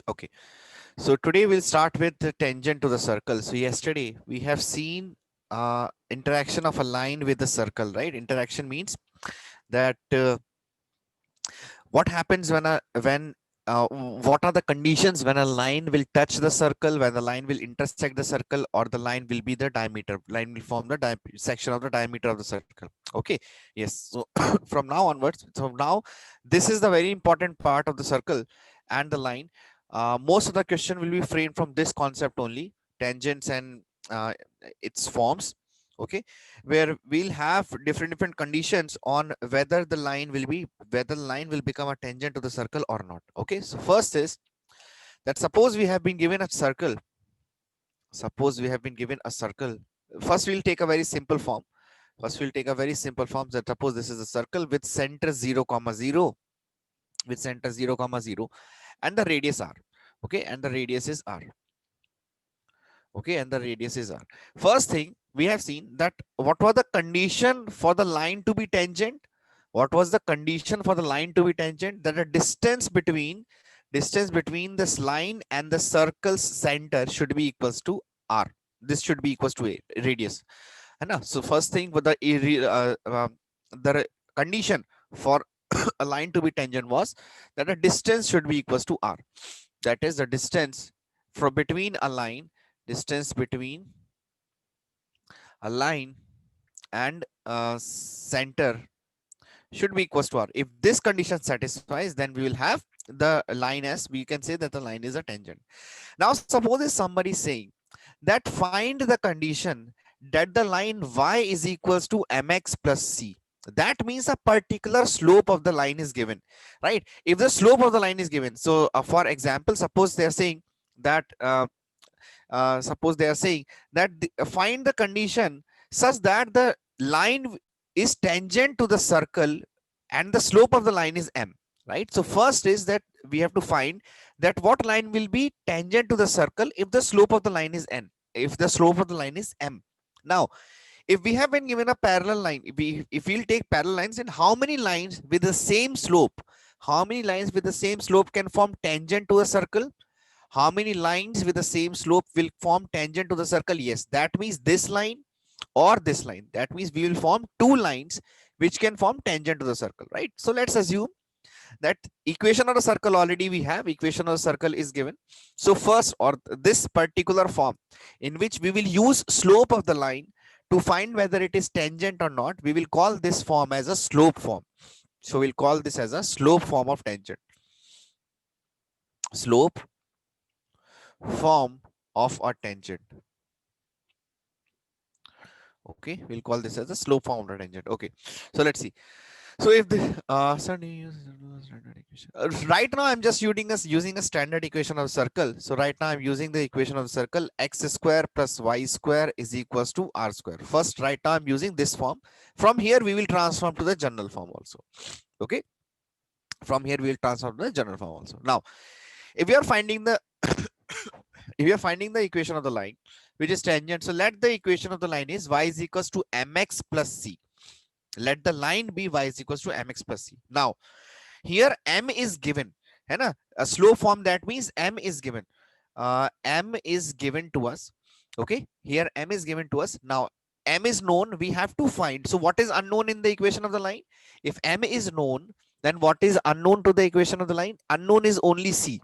Okay, so today we'll start with the tangent to the circle. So yesterday we have seen interaction of a line with the circle, right? Interaction means that what happens when what are the conditions when a line will touch the circle, when the line will intersect the circle, or the line will be the diameter. Line will form the section of the diameter of the circle. Okay, yes. So from now onwards, so now this is the very important part of the circle and the line. Most of the question will be framed from this concept only, tangents and its forms. Okay, where we'll have different conditions on whether the line will become a tangent to the circle or not. Okay, so first is that suppose we have been given a circle. Suppose we have been given a circle. First we'll take a very simple form. First we'll take a very simple form that suppose this is a circle with center 0 comma 0, with center 0 comma 0, and the radius r. Okay, and the radius is r. Okay, and the radius is r. First thing we have seen that what was the condition for the line to be tangent. What was the condition for the line to be tangent? That the distance between this line and the circle's center should be equals to r. This should be equals to a radius. And so first thing with the condition for a line to be tangent was that the distance should be equals to r. That is the distance from between a line, distance between a line and center should be equals to r. If this condition satisfies, then we will have the line as, we can say that the line is a tangent. Now suppose if somebody is saying that find the condition that the line y is equals to mx plus c. That means a particular slope of the line is given, right? If the slope of the line is given, so for example, suppose they are saying that find the condition such that the line is tangent to the circle and the slope of the line is m, right? So first is that we have to find that what line will be tangent to the circle if the slope of the line is n, if the slope of the line is m. Now if we have been given a parallel line, if we'll take parallel lines, and how many lines with the same slope, how many lines with the same slope can form tangent to a circle? How many lines with the same slope will form tangent to the circle? Yes, that means this line or this line. That means we will form two lines which can form tangent to the circle, right? So let's assume that equation of the circle already we have. Equation of the circle is given. So first, or this particular form in which we will use slope of the line to find whether it is tangent or not, we will call this form as a slope form. So we'll call this as a slope form of tangent. Slope form of a tangent. Okay, we'll call this as a slope form of a tangent. Okay, so let's see. So if the right now I'm just using a standard equation of circle. So right now I'm using the equation of the circle, x square plus y square is equals to r square. First, right now I'm using this form. From here we will transform to the general form also. Okay, from here we will transform to the general form also. Now if you are finding the if you are finding the equation of the line which is tangent, so let the equation of the line is y is equals to mx plus c. Let the line be y is equals to mx plus c. Now here m is given, है ना? A slow form, that means m is given. M is given to us. Okay, here m is given to us. Now m is known, we have to find. So what is unknown in the equation of the line? If m is known, then what is unknown to the equation of the line? Unknown is only c,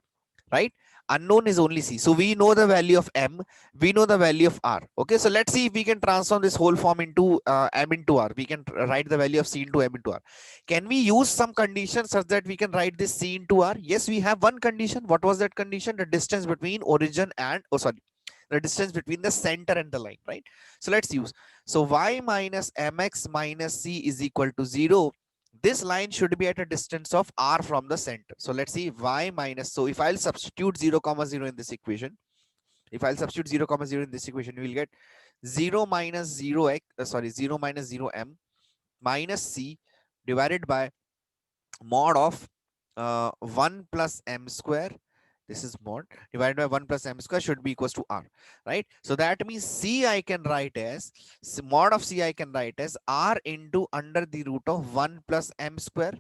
right? Unknown is only c. So we know the value of m, we know the value of r. Okay, so let's see if we can transform this whole form into m into r. We can write the value of c into m into r. Can we use some condition such that we can write this c into r? Yes, we have one condition. What was that condition? The distance between origin and, oh sorry, the distance between the center and the line, right? So let's use. So y minus mx minus c is equal to 0. This line should be at a distance of r from the center. So let's see, y minus, so if I'll substitute 0 comma 0 in this equation, if I'll substitute 0 comma 0 in this equation, you will get 0 minus 0 x, 0 minus 0 m minus c divided by mod of 1 plus m square. This is mod divided by 1 plus m square should be equals to r, right? So that means c I can write as, mod of c I can write as r into under the root of 1 plus m square.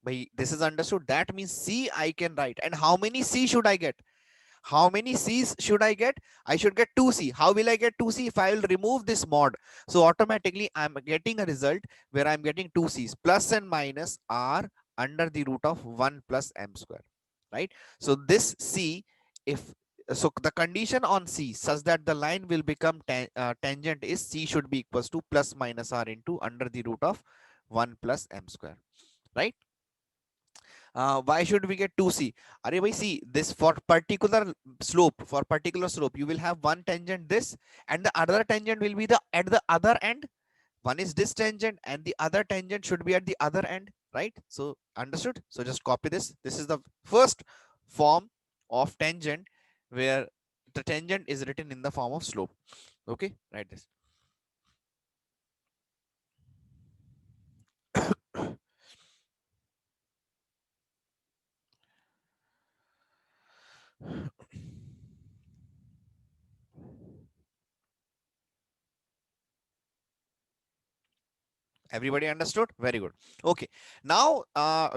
By this is understood. That means c I can write, and how many c should I get? How many C's should I get? I should get 2C. How will I get 2C? If I will remove this mod, so automatically I'm getting a result where I'm getting 2C's. Plus and minus are under the root of 1 plus m square, right? So this C, if so the condition on C such that the line will become tangent is C should be equals to plus minus r into under the root of 1 plus m square, right? Why should we get 2C? Are bhai, see this for particular slope, you will have one tangent this and the other tangent will be the at the other end. One is this tangent and the other tangent should be at the other end, right? So understood? So just copy this. This is the first form of tangent where the tangent is written in the form of slope. Okay, write this. Everybody understood? Very good. Okay. Now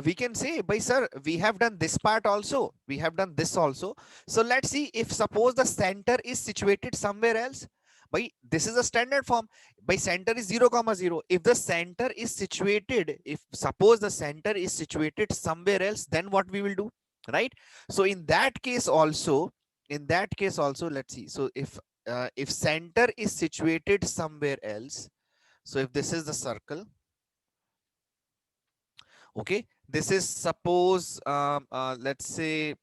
we can say, by sir, we have done this part also. We have done this also. So let's see if suppose the center is situated somewhere else. By this is a standard form. By center is 0, comma 0. If the center is situated, if suppose the center is situated somewhere else, then what we will do, right? So in that case also, let's see. So if center is situated somewhere else, so if this is the circle, okay, this is suppose let's say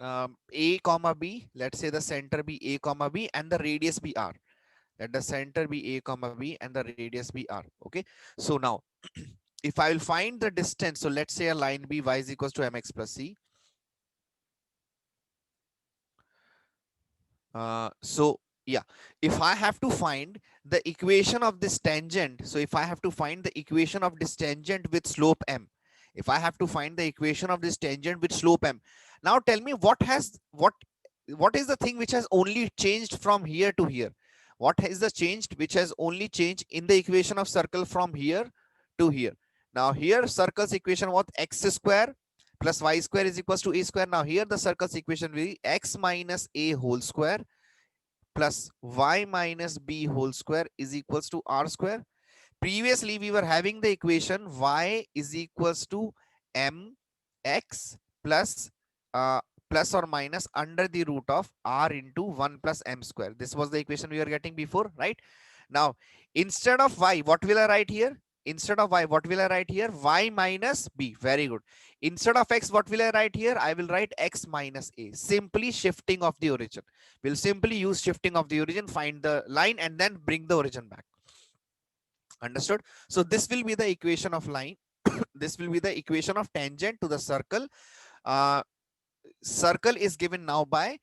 a comma b, let's say the center be a comma b and the radius be r. Let the center be a comma b and the radius be r. Okay, so now if I will find the distance, so let's say a line b, y is equals to mx plus c. So yeah, if I have to find the equation of this tangent, so if I have to find the equation of this tangent with slope m, if I have to find the equation of this tangent with slope m, now tell me what is the thing which has only changed from here to here? What is the changed which has only changed in the equation of circle from here to here? Now here circle's equation was x square plus y square is equals to a square. Now here the circle's equation will be x minus a whole square plus y minus b whole square is equals to r square. Previously we were having the equation y is equals to m x plus uh, plus or minus under the root of r into 1 plus m square. This was the equation we were getting before, right? Now instead of y, what will I write here? Instead of y, what will I write here? Y minus b. Very good. Instead of x, what will I write here? I will write x minus a. Simply shifting of the origin. We'll simply use shifting of the origin, find the line and then bring the origin back. Understood? So this will be the equation of line. This will be the equation of tangent to the circle. Uh, Circle is given now by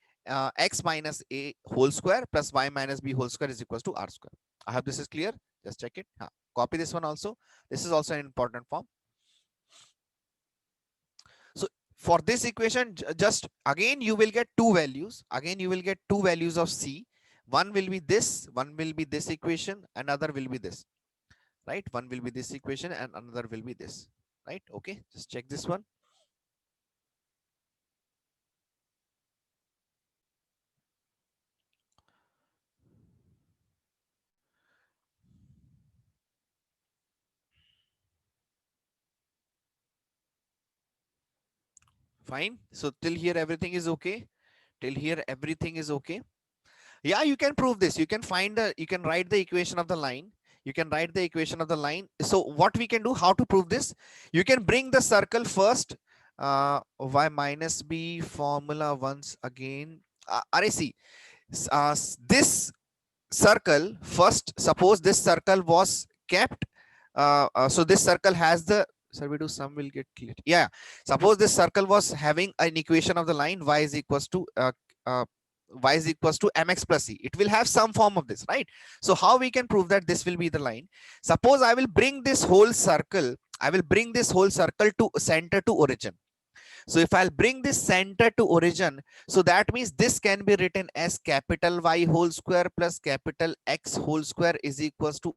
x minus a whole square plus y minus b whole square is equals to r square. I hope this is clear. Just check it. Copy this one also. This is also an important form. So for this equation, just again you will get two values. Again you will get two values of c. One will be this, one will be this equation, another will be this, right? One will be this equation and another will be this, right? Okay, just check this one. Fine. So till here everything is okay. Till here everything is okay. Yeah, you can prove this. You can find the, you can write the equation of the line. You can write the equation of the line. So what we can do, how to prove this? You can bring the circle first. Y minus b formula once again. See, this circle first, suppose this circle was kept. So this circle has the, so we do some will get clear. Yeah, suppose this circle was having an equation of the line y is equals to uh, y is equals to mx plus c. It will have some form of this, right? So how we can prove that this will be the line? Suppose I will bring this whole circle, I will bring this whole circle to center to origin. So if I'll bring this center to origin, so that means this can be written as capital Y whole square plus capital X whole square is equals to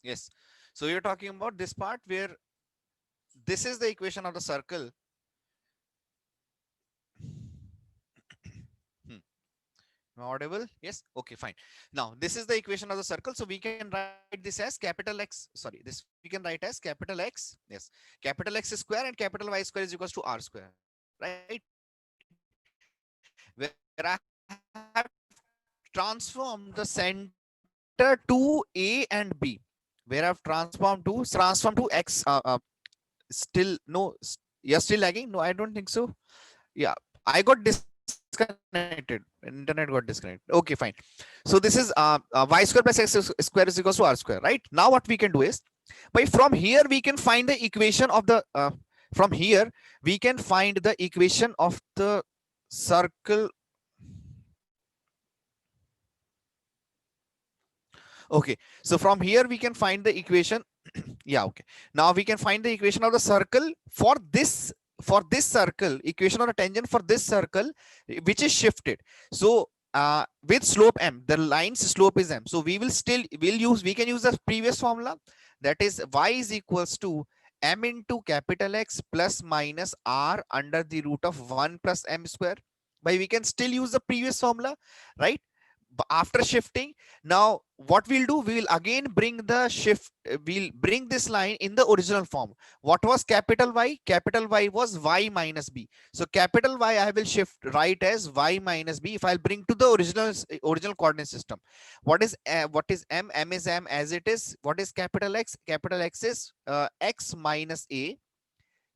Yes. So you're talking about this part where this is the equation of the circle. Hmm. Am I audible? Yes. Okay, fine. Now this is the equation of the circle. So we can write this as capital X. Sorry, this we can write as capital X. Yes, capital X square and capital Y square is equals to R square, right? Where I have transformed the center to A and B. Where I've transformed to X. Still no. You're still lagging? No, I don't think so. Yeah, I got disconnected. Internet got disconnected. Okay, fine. So this is y square plus x square is equals to r square, right? Now what we can do is, by from here we can find the equation of the from here we can find the equation of the circle. Okay, so from here we can find the equation. Yeah, okay. Now we can find the equation of the circle for this circle, equation of the tangent for this circle, which is shifted. So with slope m, the line's slope is m. So we can use the previous formula, that is y is equals to m into capital X plus minus r under the root of 1 plus m square. But we can still use the previous formula, right? After shifting, now what we'll do, we will again bring the shift, we'll bring this line in the original form. What was capital Y? Capital Y was y minus b. So capital Y I will shift right as y minus b. If I'll bring to the original coordinate system, what is m? M is m as it is. What is capital X? Capital X is x minus a,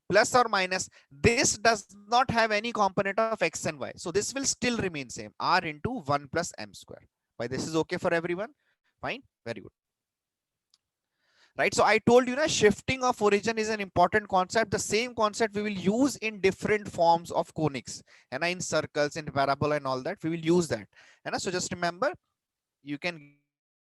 plus or minus. This does not have any component of x and y, so this will still remain same, r into 1 plus m square. Why this is okay for everyone? Fine, very good. Right, so I told you na, shifting of origin is an important concept. The same concept we will use in different forms of conics, and in circles, in parabola and all that we will use that. And so just remember, you can get the concept of shifting of origin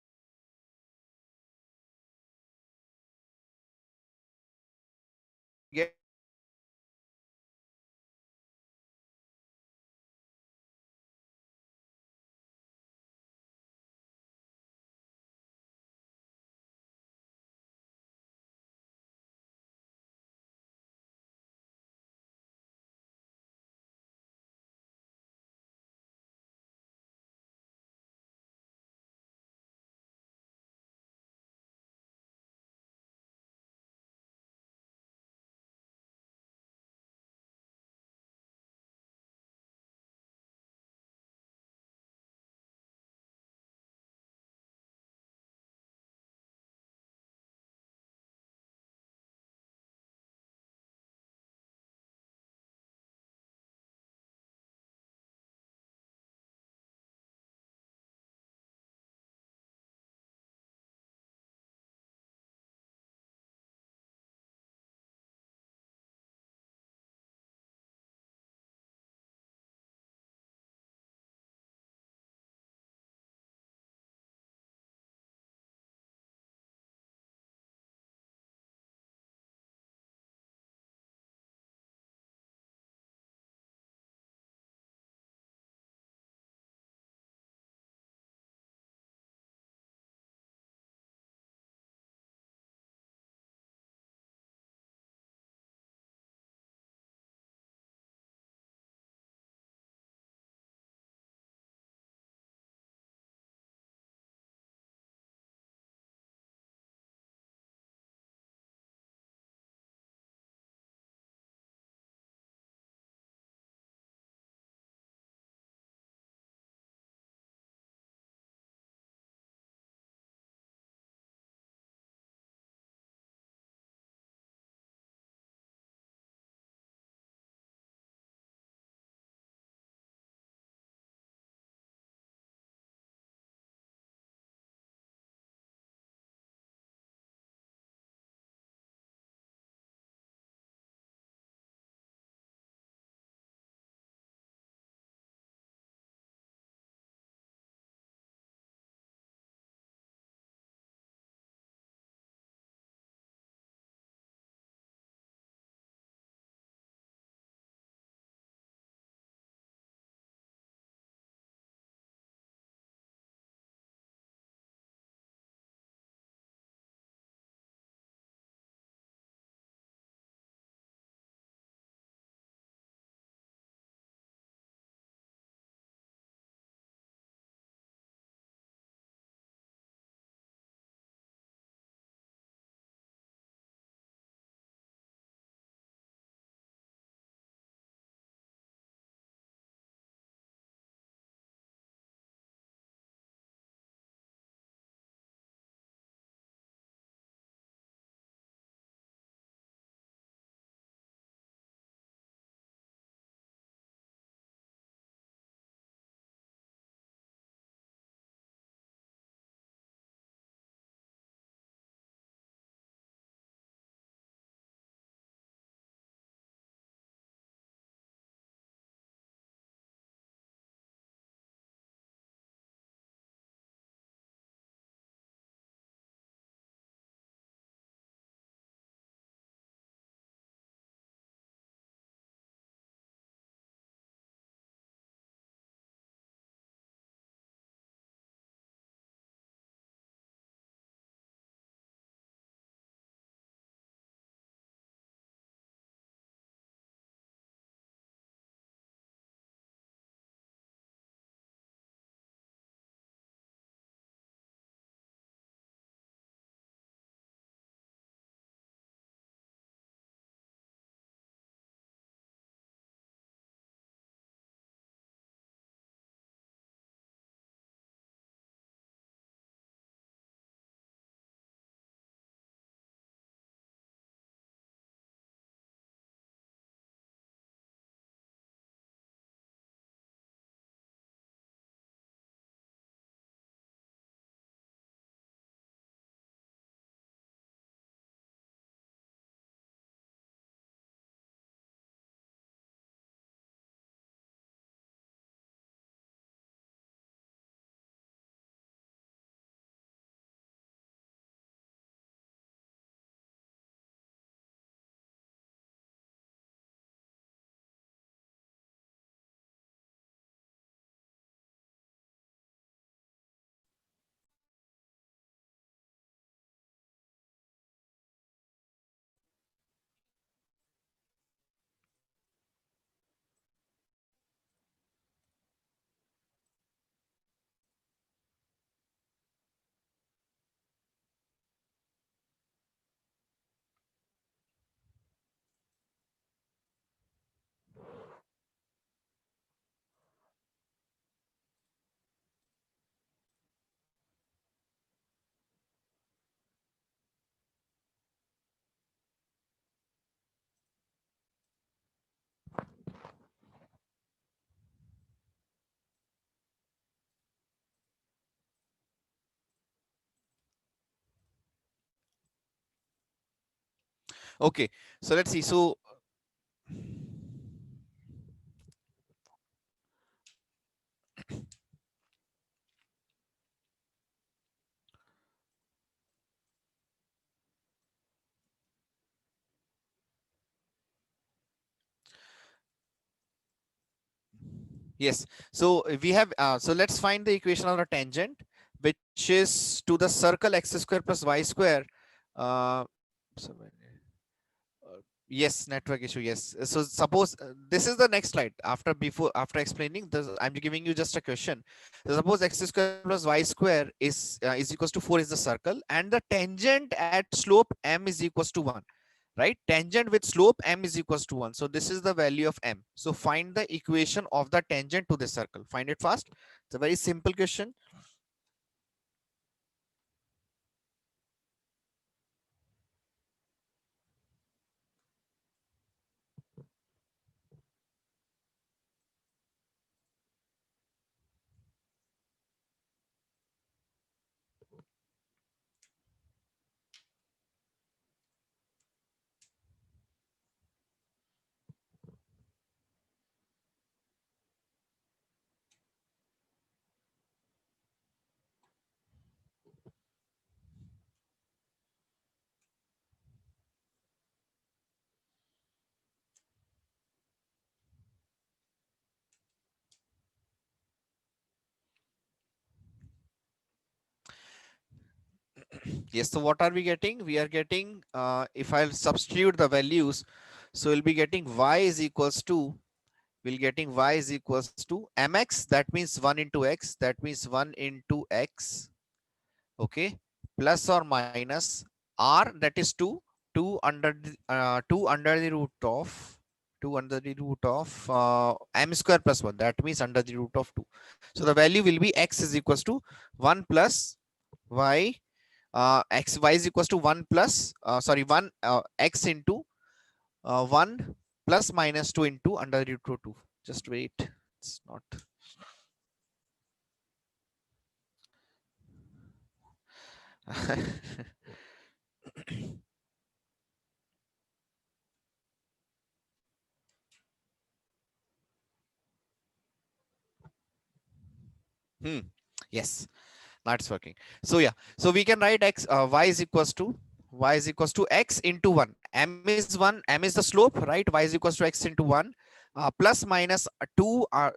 in different forms of conics. And so just remember, Okay, so let's see. So yes, so we have so let's find the equation of the tangent, which is to the circle x square plus y square. Uh, so uh, yes, network issue. Yes. So suppose this is the next slide. After explaining this, I'm giving you just a question. So suppose x square plus y square is equals to 4 is the circle, and the tangent at slope m is equals to 1. Right? Tangent with slope m is equals to 1. So this is the value of m. So find the equation of the tangent to this circle. Find it fast. It's a very simple question. Yes, so what are we getting? We are getting, if I'll substitute the values, so we'll be getting y is equals to, we'll getting y is equals to mx, that means 1 into x, that means 1 into x, okay, plus or minus r, that is 2, 2 under the root of, 2 under the root of m square plus 1, that means under the root of 2. So the value will be x is equals to 1 plus y x y is equals to 1 plus 1 x into 1 plus minus 2 into under root of 2. Just wait, it's not. Hmm. Yes, now it's working. So yeah, so we can write x y is equals to x into 1. M is 1, m is the slope, right? Y is equals to x into 1 plus minus 2 r,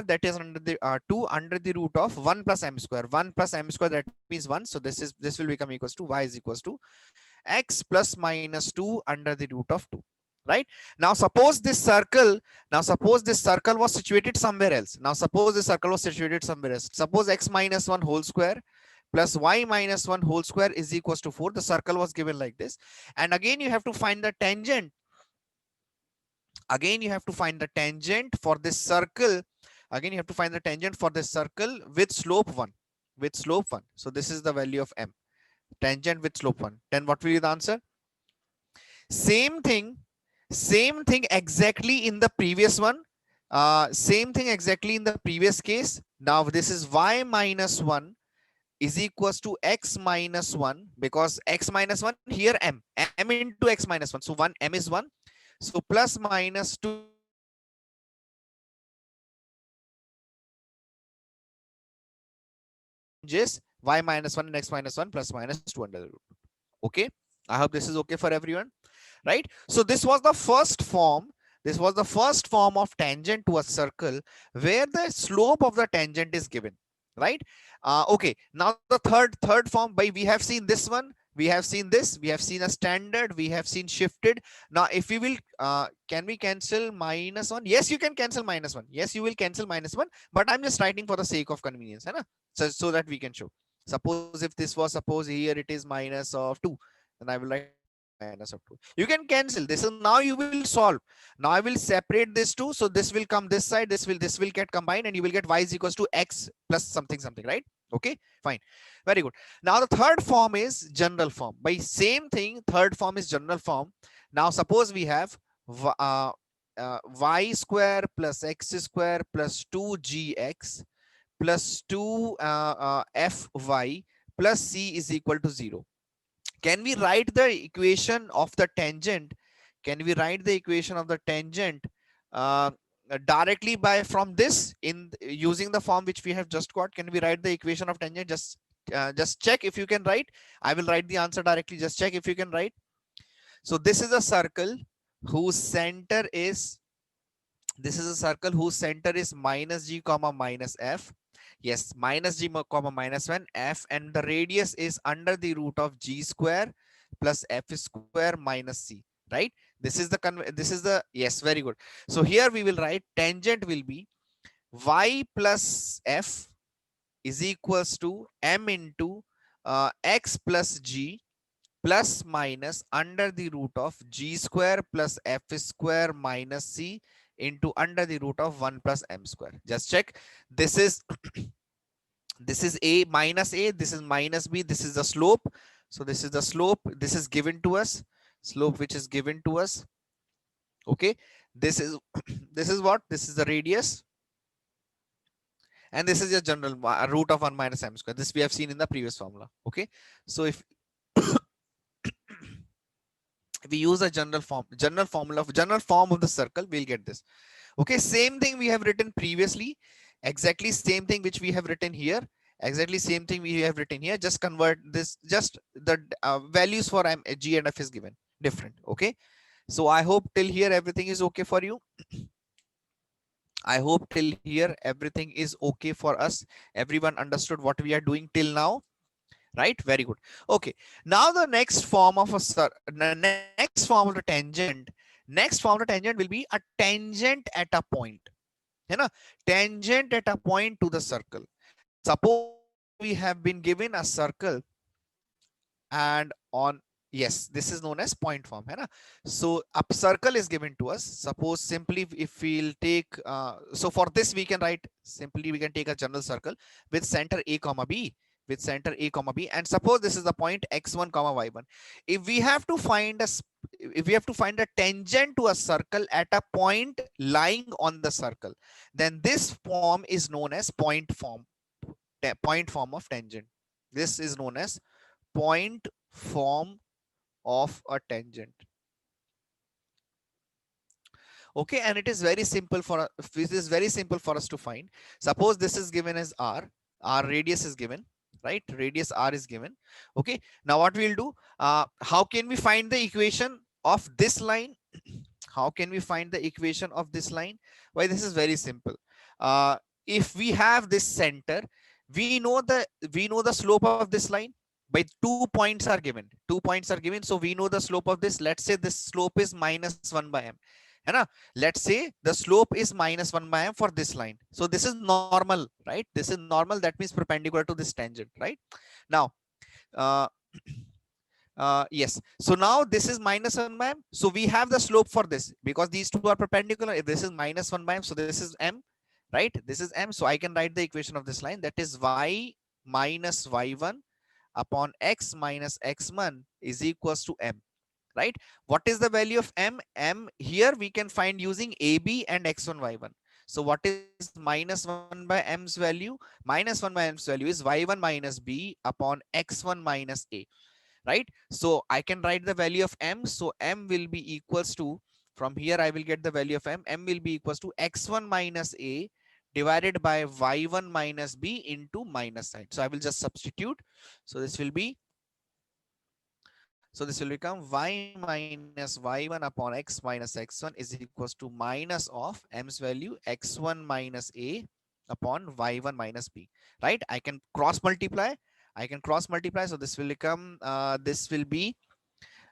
that is under the 2 under the root of 1 plus m square. 1 plus m square, that means 1. So this will become equals to y is equals to x plus minus 2 under the root of 2. Right? Now suppose this circle, was situated somewhere else. Now suppose this circle was situated somewhere else. Suppose x minus 1 whole square plus y minus 1 whole square is equals to 4. The circle was given like this. And again, you have to find the tangent. Again, you have to find the tangent for this circle. Again, you have to find the tangent for this circle with slope 1. With slope 1. So this is the value of m. Tangent with slope 1. Then what will be the answer? Same thing, exactly in the previous one. Same thing exactly in the previous case. Now this is y minus 1 is equals to x minus 1, because x minus 1 here m into x minus 1. So 1 m is 1. So plus minus 2 changes y minus 1 and x minus 1 plus minus 2 under the root. Okay. I hope this is okay for everyone. Right? So this was the first form. This was the first form of tangent to a circle where the slope of the tangent is given. Right? Okay. Now the third form, by we have seen this one. We have seen this. We have seen a standard. We have seen shifted. Now, if we will, can we cancel minus 1? Yes, you can cancel minus 1. Yes, you will cancel minus 1. But I'm just writing for the sake of convenience. Hai na? So that we can show. Suppose if this was, suppose here it is minus of 2. Then I will write minus of 2. You can cancel this. So now you will solve. Now I will separate this 2. So this will come this side. This will get combined, and you will get y is equals to x plus something something, right? Okay, fine. Very good. Now the third form is general form. By same thing, third form is general form. Now suppose we have y square plus x square plus 2gx plus 2 fy plus c is equal to 0. Can we write the equation of the tangent? Can we write the equation of the tangent uh, directly by from this in using the form which we have just got? Can we write the equation of tangent? Just check if you can write. I will write the answer directly. Just check if you can write. So this is a circle whose center is, this is a circle whose center is minus g comma minus f. Yes, minus g comma minus 1 f, and the radius is under the root of g square plus f square minus c, right? This is the yes, very good. So here we will write tangent will be y plus f is equals to m into x plus g plus minus under the root of g square plus f square minus c into under the root of 1 plus m square. Just check. This is this is a minus a, this is minus b, this is the slope. So this is the slope, this is given to us, slope which is given to us. Okay, this is this is what, this is the radius, and this is your general root of 1 minus m square. This we have seen in the previous formula. Okay, so if we use a general form of the circle, we'll get this. Okay, same thing we have written previously, exactly same thing which we have written here, exactly same thing we have written here. Just convert this, just the values for m, g and f is given different. Okay, so I hope till here everything is okay for you. I hope till here everything is okay for us. Everyone understood what we are doing till now, right? Very good. Okay, now the next form of next form of the tangent, next form of the tangent will be a tangent at a point. You know, tangent at a point to the circle. Suppose we have been given a circle, and on, yes, this is known as point form, hai na? So a circle is given to us. Suppose simply if we'll take so for this we can write simply, we can take a general circle with center a comma b, with center a comma b, and suppose this is the point x1 comma y1. If we have to find a tangent to a circle at a point lying on the circle, then this form is known as point form of tangent. This is known as point form of a tangent. Okay, and it is very simple for us to find. Suppose this is given as r radius is given, right? Radius r is given. Okay, now what we'll do, how can we find the equation of this line? How can we find the equation of this line? Why, this is very simple. If we have this center, we know the slope of this line by 2 points are given. 2 points are given, so we know the slope of this. Let's say this slope is minus 1 by m. Let's say the slope is minus 1 by m for this line. So this is normal, right? This is normal. That means perpendicular to this tangent, right? Now, yes. So now this is minus 1 by m. So we have the slope for this because these two are perpendicular. If this is minus 1 by m, so this is m, right? This is m. So I can write the equation of this line, that is y minus y1 upon x minus x1 is equals to m, right? What is the value of m? M here we can find using AB and x1 y1. So what is minus 1 by m's value? Minus 1 by m's value is y1 minus b upon x1 minus a, right? So I can write the value of m. So m will be equals to, from here I will get the value of m. M will be equals to x1 minus a divided by y1 minus b into minus sign. So I will just substitute. So this will be, so this will become y minus y1 upon x minus x1 is equals to minus of m's value x1 minus a upon y1 minus b, right? I can cross multiply. So this will become this will be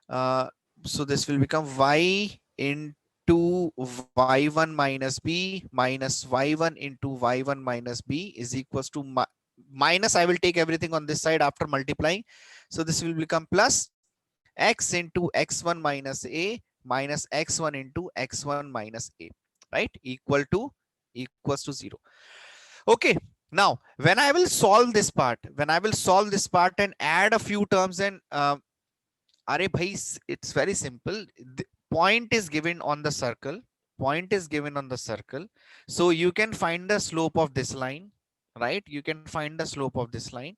so this will become y into y1 minus b minus y1 into y1 minus b is equals to minus, I will take everything on this side after multiplying. So this will become plus x into x1 minus a minus x1 into x1 minus a, right? Equals to 0. Okay, now when I will solve this part, and add a few terms, and Are bhai, it's very simple. The point is given on the circle. So you can find the slope of this line, right? You can find the slope of this line.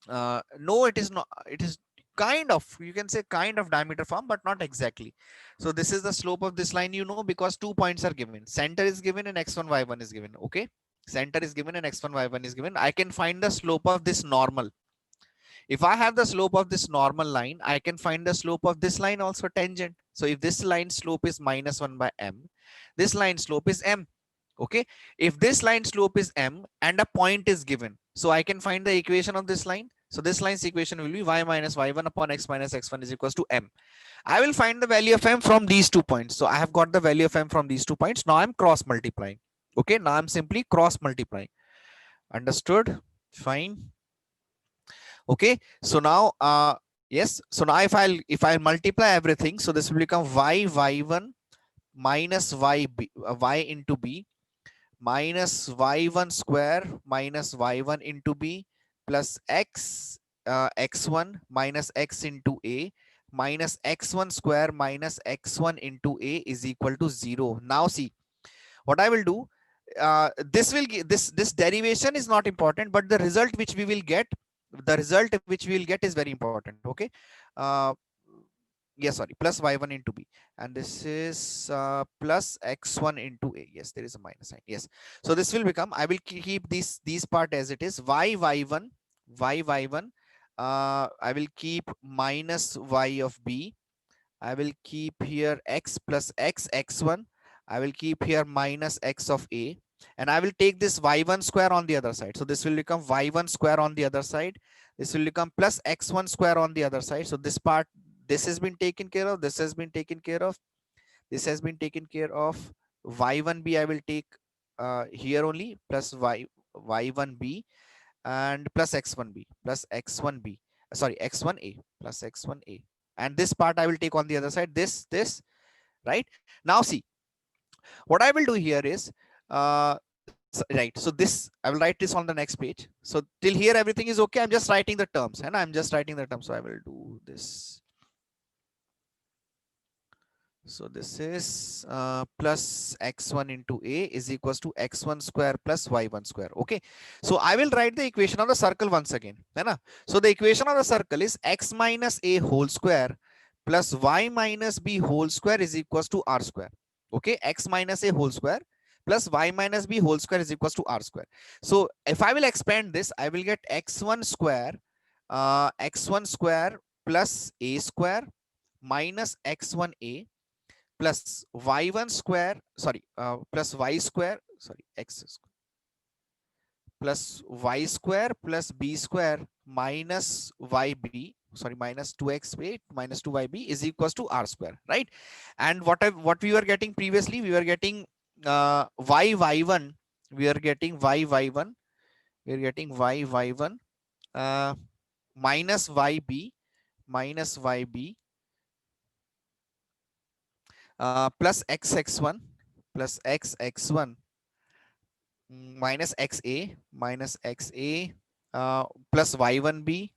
No, it is not. It is kind of, you can say kind of diameter form, but not exactly. So this is the slope of this line, you know, because 2 points are given. Center is given and x1 y1 is given. Okay, center is given and x1 y1 is given. I can find the slope of this normal. If I have the slope of this normal line, I can find the slope of this line also, tangent. So if this line slope is -1 by m, this line slope is m. Okay, if this line slope is m and a point is given, so I can find the equation of this line. So this line's equation will be y minus y1 upon x minus x1 is equals to m. I will find the value of m from these 2 points. So I have got the value of m from these 2 points. Now I'm cross multiplying. Okay, now I'm simply cross multiplying. Understood? Fine. Okay, so now yes, so now if I multiply everything, so this will become y1 minus y into b minus y1 square minus y1 into b plus x1 minus x into a minus x1 square minus x1 into a is equal to 0. Now see what I will do. This will give this derivation is not important, but the result which we will get, is very important. Okay, uh, yes, sorry, plus y1 into b, and this is plus x1 into a. Yes, there is a minus sign. Yes, so this will become, I will keep these part as it is, y1. I will keep minus y of b. I will keep here x plus x1. I will keep here minus x of a, and I will take this y1 square on the other side. So this will become y1 square on the other side. This will become plus x1 square on the other side. So this part, this has been taken care of. This has been taken care of. This has been taken care of. Y1b I will take here only, plus y1b and plus x1b plus x1b. Sorry, x1a plus x1a. And this part I will take on the other side. This, right? Now see, what I will do here is, right, so this I will write this on the next page. So till here everything is okay. I'm just writing the terms, and I'm just writing the terms. So I will do this. So this is plus x1 into a is equals to x1 square plus y1 square. Okay, so I will write the equation of the circle once again, है ना? So the equation of the circle is x minus a whole square plus y minus b whole square is equals to r square. Okay, x minus a whole square plus y minus b whole square is equals to r square. So if I will expand this, I will get x1 square plus a square minus x1a plus y1 square, sorry, plus y square, sorry, plus y square plus b square minus yb, sorry, minus 2x8 minus 2yb is equals to r square, right? And what we were getting previously, we were getting y1, we are getting y1, we are getting y1 minus yb plus xx1 plus xx1 minus xa plus y1b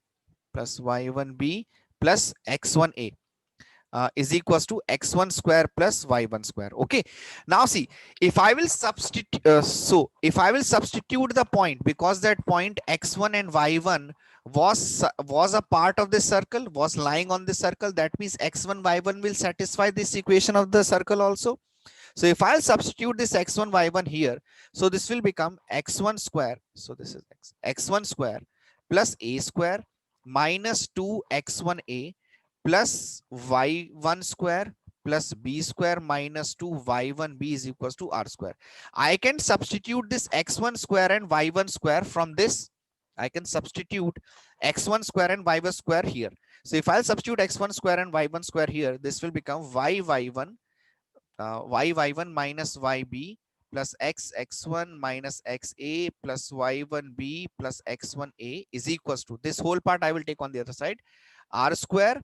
plus x1a is equals to x1 square plus y1 square. Okay, now see, if I will substitute, if I will substitute the point, because that point x1 and y1 was a part of this circle, was lying on this circle, that means x1 y1 will satisfy this equation of the circle also. So if I'll substitute this x1 y1 here, so this will become x1 square, so this is x1 square plus a square minus 2x1a plus y1 square plus b square minus 2y1b is equals to r square. I can substitute this x1 square and y1 square from this. I can substitute x1 square and y1 square here. So if I'll substitute x1 square and y1 square here, this will become y1 minus yb plus x1 minus xa plus y1b plus x1a is equals to, this whole part I will take on the other side, r square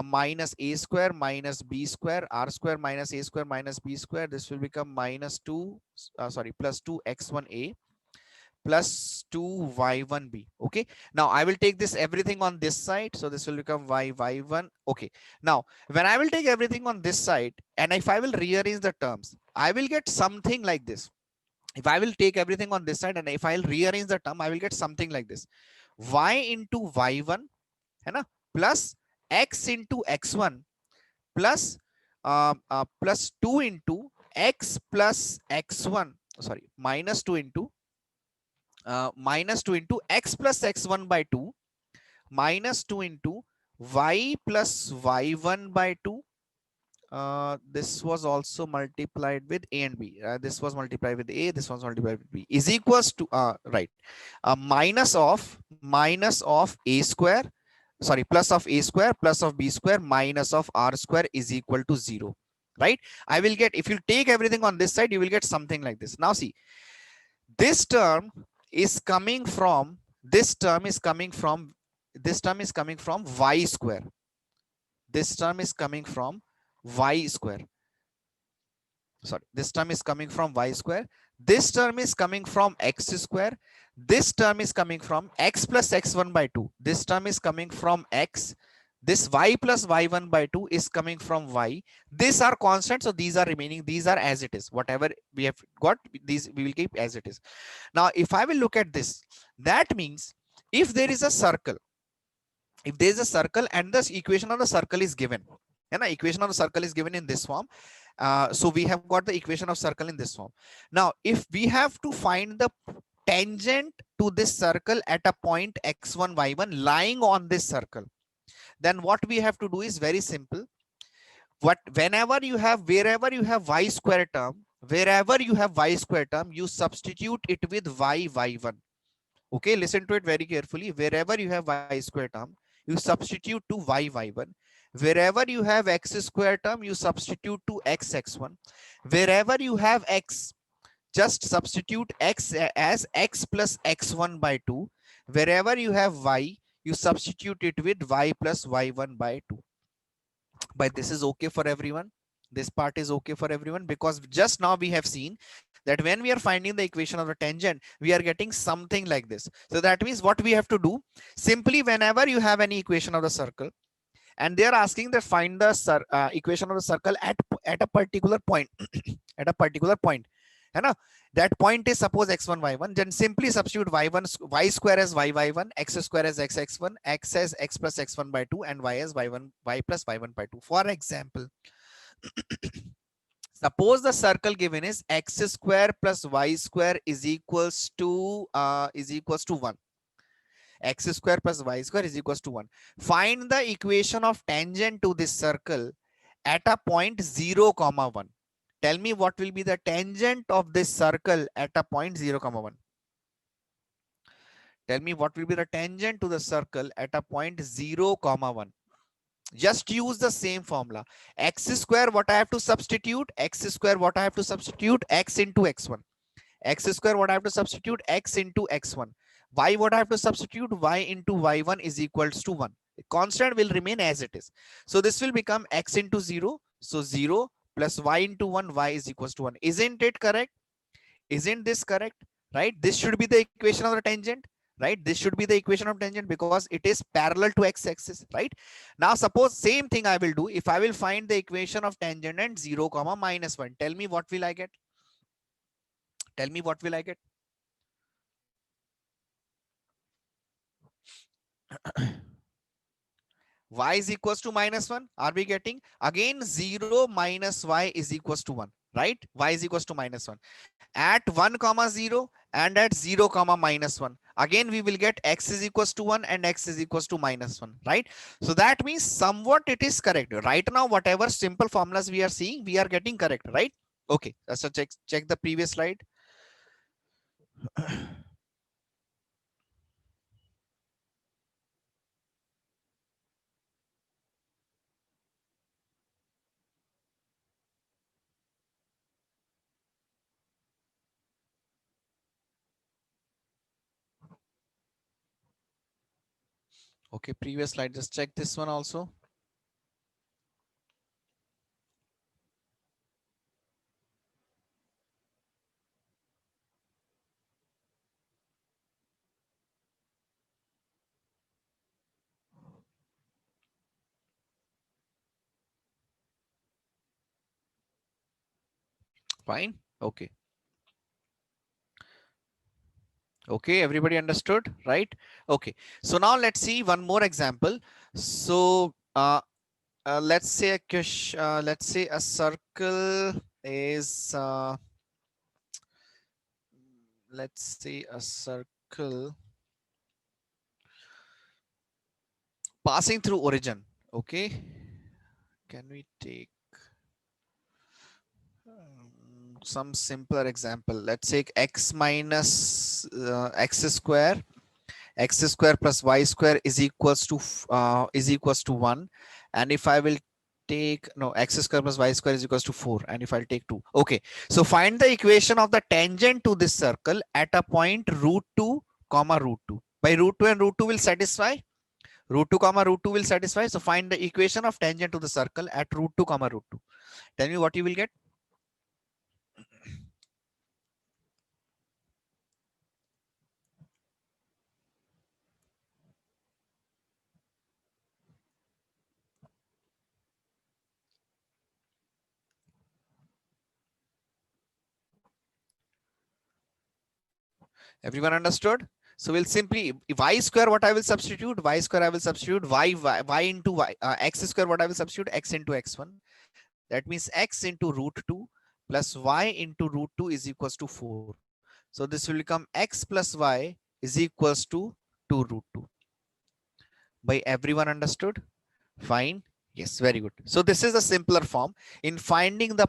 minus a square minus b square, r square minus a square minus b square. This will become minus 2, plus 2x1a plus 2y1b. Okay, now I will take this everything on this side, so this will become y1. Okay, now when I will take everything on this side, and if I will rearrange the terms, I will get something like this. If I will take everything on this side and if I'll rearrange the term, I will get something like this: y into y1, है ना, plus x into x1 plus plus 2 into x plus x1, sorry, minus 2 into minus 2 into x plus x1 by 2 minus 2 into y plus y1 by 2. This was also multiplied with a and b. This was multiplied with a, this was multiplied with b, is equals to right, minus of a square, sorry, plus of a square plus of b square minus of r square is equal to 0, right? I will get, if you take everything on this side, you will get something like this. Now see, this term is coming from, this term is coming from, this term is coming from y square, this term is coming from y square, sorry, this term is coming from y square, this term is coming from x square, this term is coming from x plus x1 by 2, this term is coming from x, this y plus y1 by 2 is coming from y. These are constant, so these are remaining, these are as it is, whatever we have got, these we will keep as it is. Now if I will look at this, that means if there is a circle, if there is a circle and the equation of the circle is given, and the equation of the circle is given in this form, so we have got the equation of circle in this form. Now if we have to find the tangent to this circle at a point x1 y1 lying on this circle, then what we have to do is very simple. What, whenever you have, wherever you have y square term, wherever you have y square term, you substitute it with y1. Okay, listen to it very carefully. Wherever you have y square term, you substitute to y1. Wherever you have x square term, you substitute to x1. Wherever you have x, just substitute x as x plus x1 by 2. Wherever you have y, you substitute it with y plus y1 by 2. But this is okay for everyone. This part is okay for everyone, because just now we have seen that when we are finding the equation of the tangent, we are getting something like this. So that means what we have to do, simply whenever you have any equation of the circle and they are asking that find the equation of the circle at a particular point at a particular point, है ना, that point is suppose x1 y1, then simply substitute y1, y square as y1, x square as x1, x as x plus x1 by 2, and y as y1, y plus y1 by 2. For example, suppose the circle given is x square plus y square is equals to 1. X square plus y square is equals to 1. Find the equation of tangent to this circle at a point 0 comma 1. Tell me what will be the tangent of this circle at a point 0 comma 1. Tell me what will be the tangent to the circle at a point 0 comma 1. Just use the same formula. X square, what I have to substitute? X square, what I have to substitute? X into x1. X square, what I have to substitute? X into x1. Y, what I have to substitute? Y into y1 is equals to 1. The constant will remain as it is. So this will become x into 0. So 0 plus y into 1, y is equals to 1. Isn't it correct? Isn't this correct? Right? This should be the equation of the tangent. Right? This should be the equation of tangent because it is parallel to x-axis. Right? Now suppose same thing I will do. If I will find the equation of tangent at 0 comma minus 1, tell me what will I get? Tell me what will I get? Y is equals to minus 1. Are we getting? Again 0 minus y is equals to 1. Right? Y is equals to minus 1. At 1 comma 0 and at 0 comma minus 1. Again we will get x is equals to 1 and x is equals to minus 1. Right? So that means somewhat it is correct. Right now whatever simple formulas we are seeing, we are getting correct. Right? Okay. So check the previous slide. Okay, previous slide. Just check this one also. Fine. Okay. Okay, everybody understood, right? Okay, so now let's see one more example. So let's say a let's say a circle is let's say a circle passing through origin. Okay, can we take some simpler example? Let's take x minus x square plus y square is equals to 1. And if I will take no x square plus y square is equals to 4, and if I'll take 2. Okay, so find the equation of the tangent to this circle at a point root 2 comma root 2. By root 2 and root 2 will satisfy, root 2 comma root 2 will satisfy. So find the equation of tangent to the circle at root 2 comma root 2. Tell me what you will get. Everyone understood? So we'll simply y square, what I will substitute, y square I will substitute y into y, x square, what I will substitute, x into x1. That means x into root 2 plus y into root 2 is equals to 4. So this will become x plus y is equals to 2 root 2. By everyone understood? Fine. Yes, very good. So this is a simpler form in finding the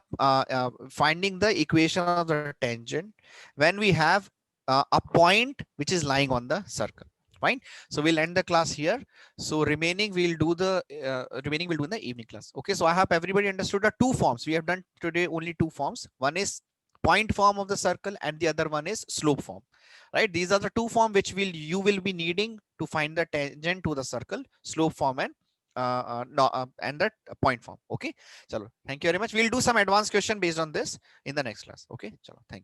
equation of the tangent when we have a point which is lying on the circle. Fine. So we'll end the class here. So remaining we'll do the in the evening class. Okay. So I hope everybody understood the two forms. We have done today only two forms. One is point form of the circle and the other one is slope form. Right. These are the two form which you will be needing to find the tangent to the circle, slope form and no, and that point form. Okay, chalo, thank you very much. We'll do some advanced question based on this in the next class. Okay, chalo, thank you.